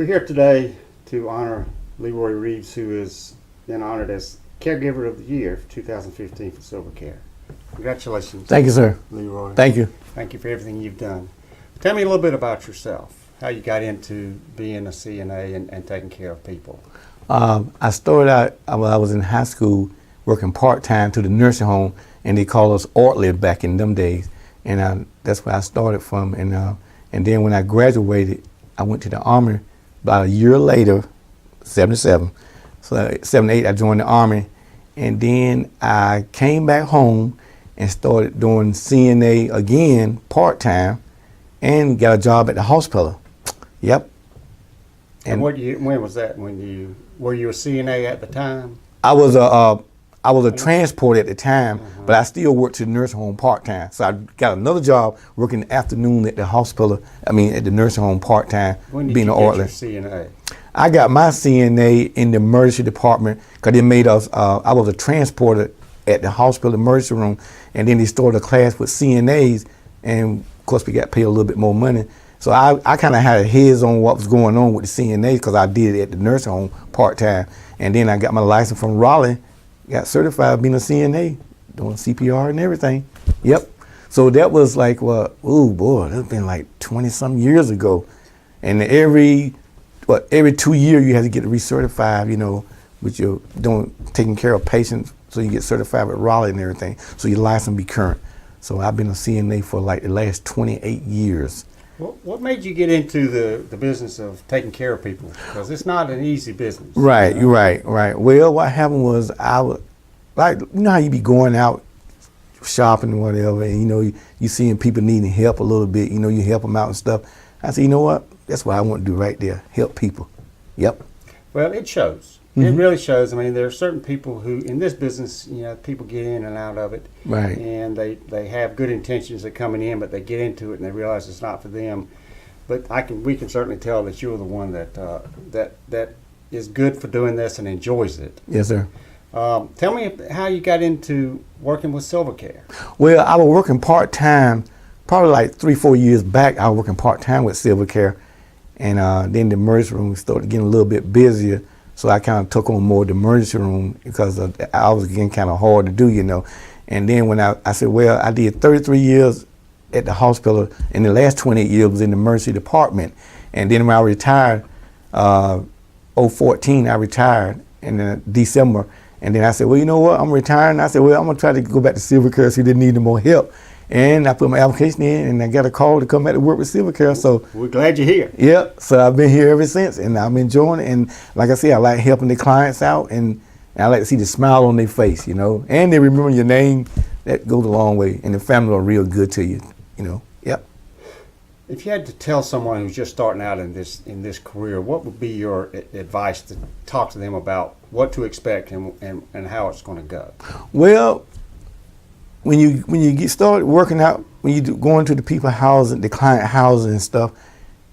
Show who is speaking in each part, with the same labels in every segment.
Speaker 1: We're here today to honor Leroy Reeves, who has been honored as Caregiver of the Year for 2015 for Silver Care. Congratulations.
Speaker 2: Thank you, sir.
Speaker 1: Leroy.
Speaker 2: Thank you.
Speaker 1: Thank you for everything you've done. Tell me a little bit about yourself, how you got into being a CNA and taking care of people.
Speaker 2: I started out, I was in high school working part-time to the nursing home, and they called us orderly back in them days. And that's where I started from. And then when I graduated, I went to the Army about a year later, 77. So 78, I joined the Army. And then I came back home and started doing CNA again, part-time, and got a job at the hospital. Yep.
Speaker 1: And when was that? Were you a CNA at the time?
Speaker 2: I was a transporter at the time, but I still worked to the nursing home part-time. So I got another job working the afternoon at the hospital, at the nursing home part-time, being an orderly.
Speaker 1: When did you get your CNA?
Speaker 2: I got my CNA in the emergency department because they made us, I was a transporter at the hospital emergency room, and then they started a class with CNAs, and of course we got paid a little bit more money. So I kind of had a heads on what was going on with the CNAs because I did it at the nursing home part-time. And then I got my license from Raleigh, got certified being a CNA, doing CPR and everything. Yep. So that was like, well, oh boy, that's been like 20-some years ago. And every 2 years you have to get recertified, with your taking care of patients, so you get certified with Raleigh and everything, so your license be current. So I've been a CNA for like the last 28 years.
Speaker 1: What made you get into the business of taking care of people? Because it's not an easy business.
Speaker 2: Right, you're right. Well, what happened was I was, how you be going out shopping or whatever, and you seeing people needing help a little bit, you help them out and stuff. I said, you know what? That's what I want to do right there, help people. Yep. Well,
Speaker 1: it shows. It really shows. There are certain people who, in this business, people get in and out of it.
Speaker 2: Right.
Speaker 1: And they have good intentions of coming in, but they get into it and they realize it's not for them. But we can certainly tell that you're the one that is good for doing this and enjoys it.
Speaker 2: Yes, sir.
Speaker 1: Tell me how you got into working with Silver Care.
Speaker 2: Well, I was working part-time, probably like 3-4 years back. I was working part-time with Silver Care, and then the emergency room started getting a little bit busier. So I kind of took on more of the emergency room because I was getting kind of hard to do, And then when I said, well, I did 33 years at the hospital, and the last 28 years was in the emergency department. And then when I retired, 2014, I retired in December. And then I said, well, you know what, I'm retiring. I said, well, I'm going to try to go back to Silver Care, so they didn't need no more help. And I put my application in, and I got a call to come back to work with Silver Care. So
Speaker 1: we're glad you're here.
Speaker 2: Yep. So I've been here ever since, and I'm enjoying it. And like I said, I like helping the clients out, and I like to see the smile on their face, And they remember your name. That goes a long way, and the family are real good to you, Yep.
Speaker 1: If you had to tell someone who's just starting out in this career, what would be your advice to talk to them about what to expect and how it's going to go?
Speaker 2: Well, when you get started working out, when you going to the people housing, the client housing and stuff,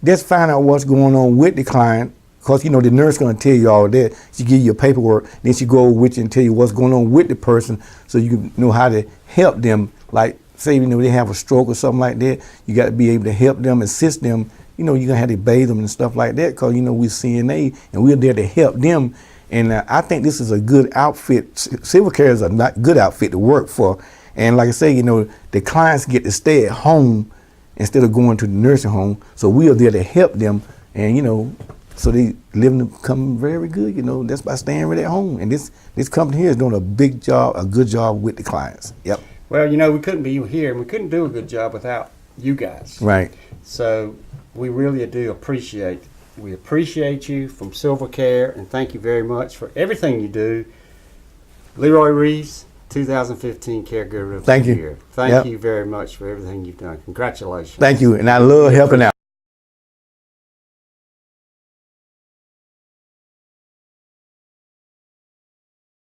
Speaker 2: just find out what's going on with the client. Because the nurse going to tell you all that. She give you your paperwork, then she go with you and tell you what's going on with the person, so you can know how to help them. Like say they have a stroke or something like that, you got to be able to help them, assist them. You're gonna have to bathe them and stuff like that. Because we're CNA and we're there to help them. And I think this is a good outfit. Silver Care is a good outfit to work for. And like I say, the clients get to stay at home instead of going to the nursing home. So we are there to help them, and so they live and become very good. That's by staying right at home. And this company here is doing a good job with the clients. Yep.
Speaker 1: Well, we couldn't be here, and we couldn't do a good job without you guys.
Speaker 2: Right.
Speaker 1: So we really do appreciate. We appreciate you from Silver Care, and thank you very much for everything you do. Leroy Reeves, 2015 Caregiver of the Year. Thank you very much for everything you've done. Congratulations.
Speaker 2: Thank you, and I love helping out.